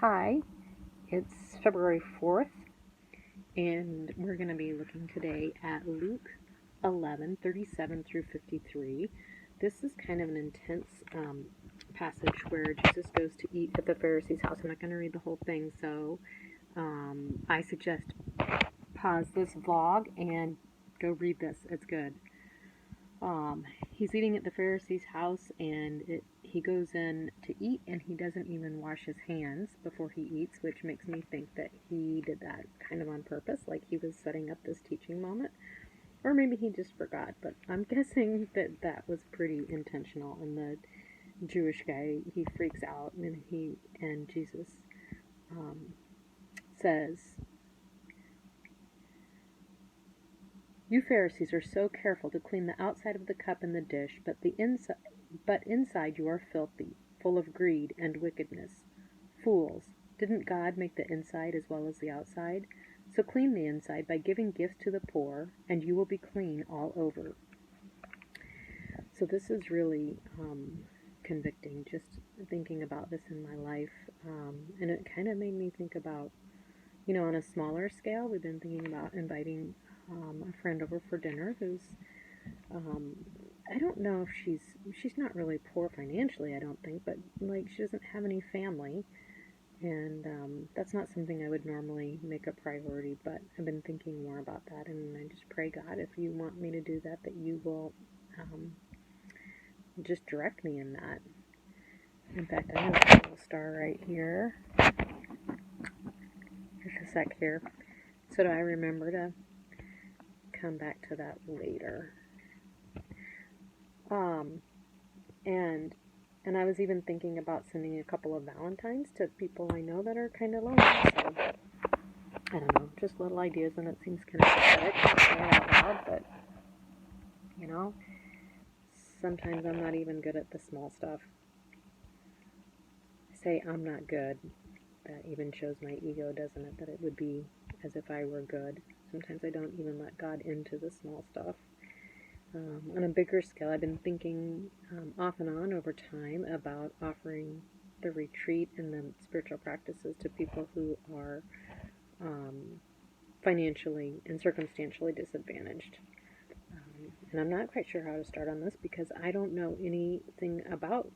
Hi, it's February 4th, and we're going to be looking today at Luke 11:37 through 53. This is kind of an intense passage where Jesus goes to eat at the Pharisee's house. I'm not going to read the whole thing, so I suggest pause this vlog and go read this. It's good. He's eating at the Pharisee's house, and he goes in to eat, and he doesn't even wash his hands before he eats, which makes me think that he did that kind of on purpose, like he was setting up this teaching moment. Or maybe he just forgot, but I'm guessing that that was pretty intentional. And the Jewish guy, he freaks out, and Jesus says, "You Pharisees are so careful to clean the outside of the cup and the dish, but inside you are filthy, full of greed and wickedness. Fools, didn't God make the inside as well as the outside? So clean the inside by giving gifts to the poor, and you will be clean all over." So this is really convicting, just thinking about this in my life. And it kind of made me think about, on a smaller scale, we've been thinking about inviting a friend over for dinner who's, I don't know if she's not really poor financially, I don't think, but like she doesn't have any family. And that's not something I would normally make a priority, but I've been thinking more about that, and I just pray, God, if you want me to do that, that you will just direct me in that. In fact, I have a little star right here. Just a sec here. So do I remember to come back to that later? And I was even thinking about sending a couple of Valentines to people I know that are kind of lonely. So I don't know, just little ideas, and it seems kind of pathetic to say it out loud, but sometimes I'm not even good at the small stuff. I say I'm not good. That even shows my ego, doesn't it? That it would be as if I were good. Sometimes I don't even let God into the small stuff. On a bigger scale, I've been thinking off and on over time about offering the retreat and the spiritual practices to people who are financially and circumstantially disadvantaged. And I'm not quite sure how to start on this because I don't know anything about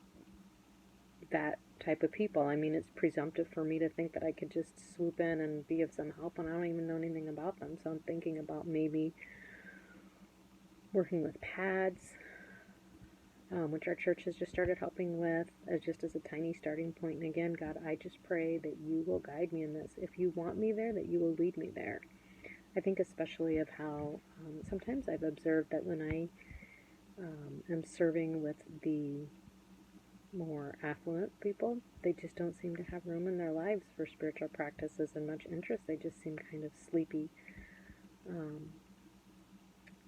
that type of people. I mean, it's presumptive for me to think that I could just swoop in and be of some help, and I don't even know anything about them. So I'm thinking about maybe working with PADS, which our church has just started helping with, just as a tiny starting point. And again, God, I just pray that you will guide me in this. If you want me there, that you will lead me there. I think especially of how sometimes I've observed that when I am serving with the more affluent people, they just don't seem to have room in their lives for spiritual practices and much interest. They just seem kind of sleepy.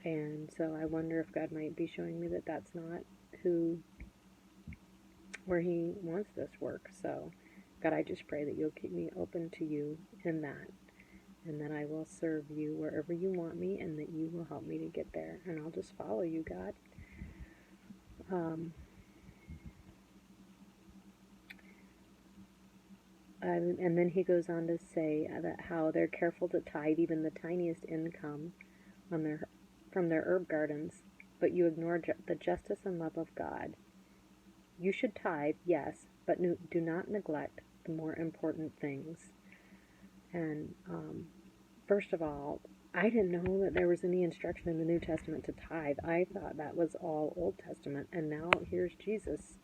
And so I wonder if God might be showing me that that's not where he wants this work. So God, I just pray that you'll keep me open to you in that, and that I will serve you wherever you want me, and that you will help me to get there, and I'll just follow you, God. And then he goes on to say that how they're careful to tithe even the tiniest income from their herb gardens, but you ignore the justice and love of God. You should tithe, yes, but do not neglect the more important things. And first of all, I didn't know that there was any instruction in the New Testament to tithe. I thought that was all Old Testament, and now here's Jesus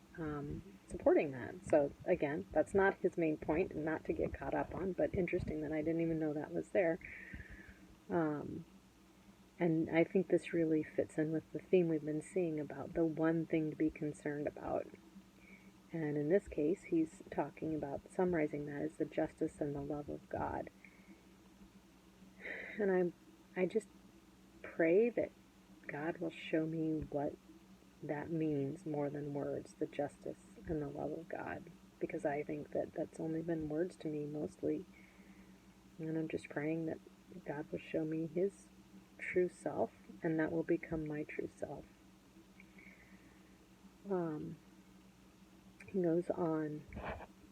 supporting that. So again, that's not his main point, not to get caught up on, but interesting that I didn't even know that was there. And I think this really fits in with the theme we've been seeing about the one thing to be concerned about. And in this case, he's talking about, summarizing that as the justice and the love of God. And I just pray that God will show me what that means more than words, the justice and the love of God, because I think that that's only been words to me mostly. And I'm just praying that God will show me his true self, and that will become my true self. He goes on.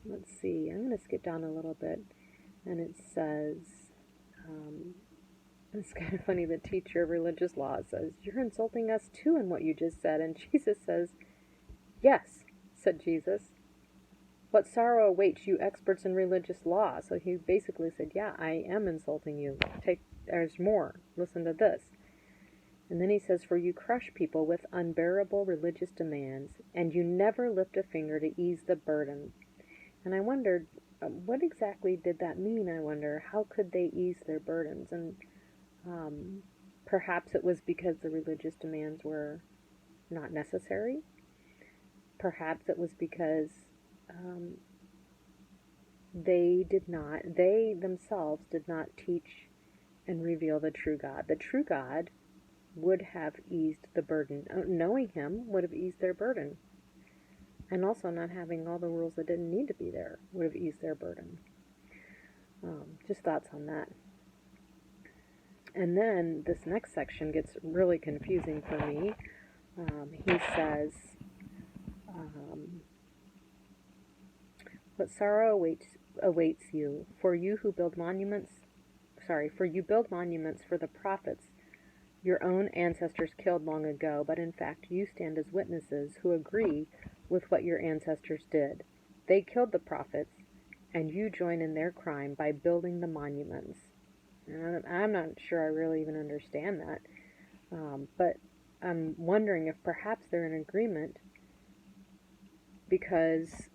Let's see. I'm going to skip down a little bit, and it says, it's kind of funny, the teacher of religious law says, "You're insulting us too in what you just said." And Jesus says, "Yes," said Jesus. "What sorrow awaits you experts in religious law?" So he basically said, yeah, I am insulting you. There's more. Listen to this. And then he says, "For you crush people with unbearable religious demands, and you never lift a finger to ease the burden." And I wondered, what exactly did that mean? I wonder, how could they ease their burdens? And perhaps it was because the religious demands were not necessary. Perhaps it was because they themselves did not teach and reveal the true God. The true God would have eased the burden. Knowing him would have eased their burden. And also not having all the rules that didn't need to be there would have eased their burden. Just thoughts on that. And then this next section gets really confusing for me. He says, "What sorrow awaits you, for you build monuments for the prophets your own ancestors killed long ago, but in fact you stand as witnesses who agree with what your ancestors did. They killed the prophets, and you join in their crime by building the monuments." And I'm not sure I really even understand that, but I'm wondering if perhaps they're in agreement because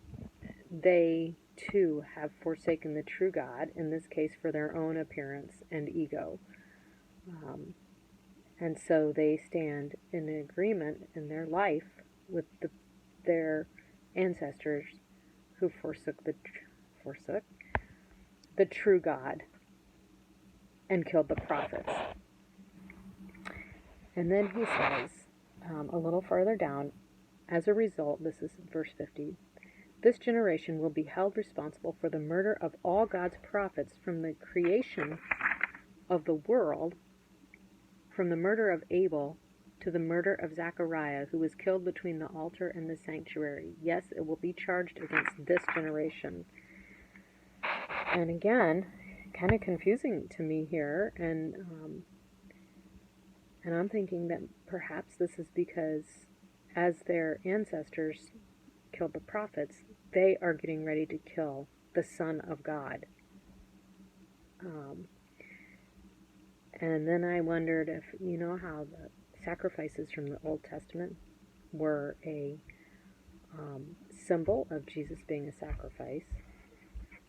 they too have forsaken the true God, in this case for their own appearance and ego. And so they stand in agreement in their life with their ancestors who forsook the true God and killed the prophets. And then he says, a little farther down, "As a result," this is verse 50, "this generation will be held responsible for the murder of all God's prophets from the creation of the world, from the murder of Abel to the murder of Zechariah, who was killed between the altar and the sanctuary. Yes, it will be charged against this generation." And again, kind of confusing to me here, and I'm thinking that perhaps this is because as their ancestors killed the prophets, they are getting ready to kill the Son of God. And then I wondered if, you know how the sacrifices from the Old Testament were a symbol of Jesus being a sacrifice,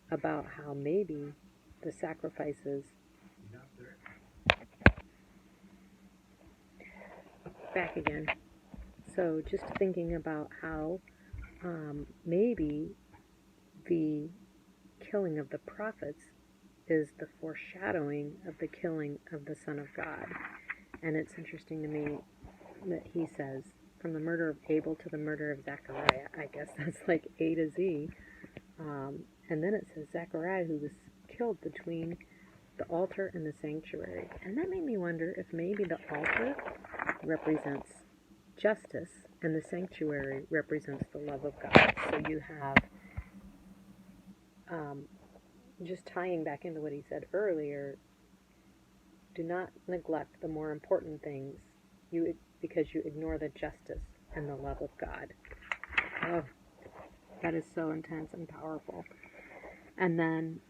about how maybe the sacrifices back again. So just thinking about how maybe the killing of the prophets is the foreshadowing of the killing of the Son of God. And it's interesting to me that he says, from the murder of Abel to the murder of Zechariah. I guess that's like A to Z. And then it says Zechariah, who was killed between the altar and the sanctuary. And that made me wonder if maybe the altar represents justice and the sanctuary represents the love of God. So you have, just tying back into what he said earlier, do not neglect the more important things because you ignore the justice and the love of God. Oh, that is so intense and powerful. And then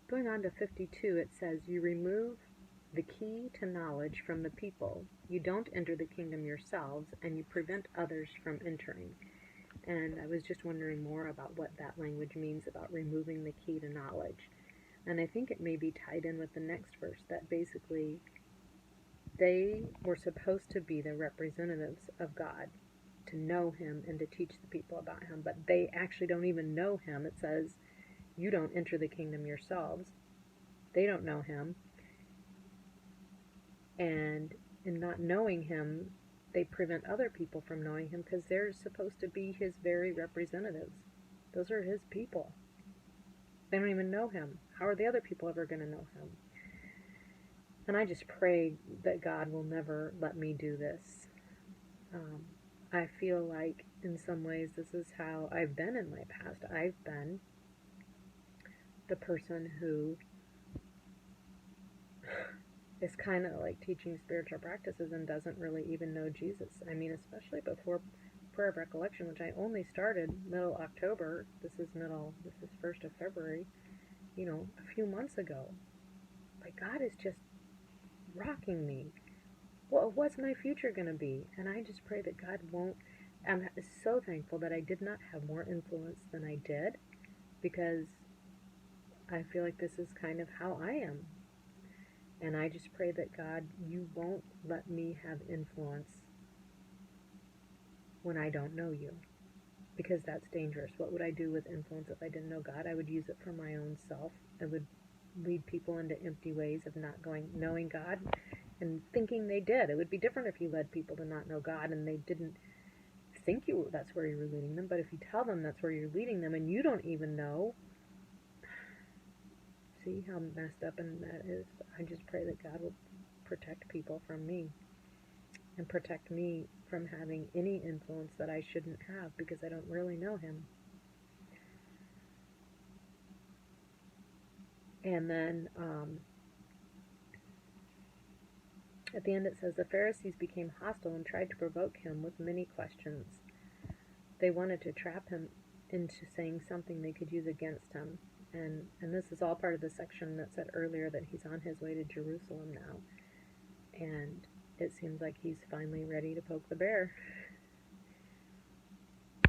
going on to 52, it says, "You remove the key to knowledge from the people. You don't enter the kingdom yourselves, and you prevent others from entering." And I was just wondering more about what that language means about removing the key to knowledge. And I think it may be tied in with the next verse, that basically they were supposed to be the representatives of God, to know him and to teach the people about him, but they actually don't even know him. It says, you don't enter the kingdom yourselves. They don't know him. And in not knowing him, they prevent other people from knowing him because they're supposed to be his very representatives. Those are his people. They don't even know him. How are the other people ever going to know him? And I just pray that God will never let me do this. Um, I feel like in some ways this is how I've been in my past. I've been the person who is kind of like teaching spiritual practices and doesn't really even know Jesus. I mean, especially before prayer of recollection, which I only started middle October. This is 1st of February, a few months ago. Like, God is just rocking me. What's my future going to be? And I just pray that God won't. I'm so thankful that I did not have more influence than I did, because I feel like this is kind of how I am. And I just pray that God, you won't let me have influence when I don't know you, because that's dangerous. What would I do with influence if I didn't know God? I would use it for my own self. I would lead people into empty ways of not knowing God and thinking they did. It would be different if you led people to not know God and they didn't think that's where you were leading them. But if you tell them that's where you're leading them and you don't even know, see how messed up and that is. I just pray that God will protect people from me and protect me from having any influence that I shouldn't have, because I don't really know him. And then at the end it says, the Pharisees became hostile and tried to provoke him with many questions. They wanted to trap him into saying something they could use against him. And this is all part of the section that said earlier that he's on his way to Jerusalem now. And it seems like he's finally ready to poke the bear.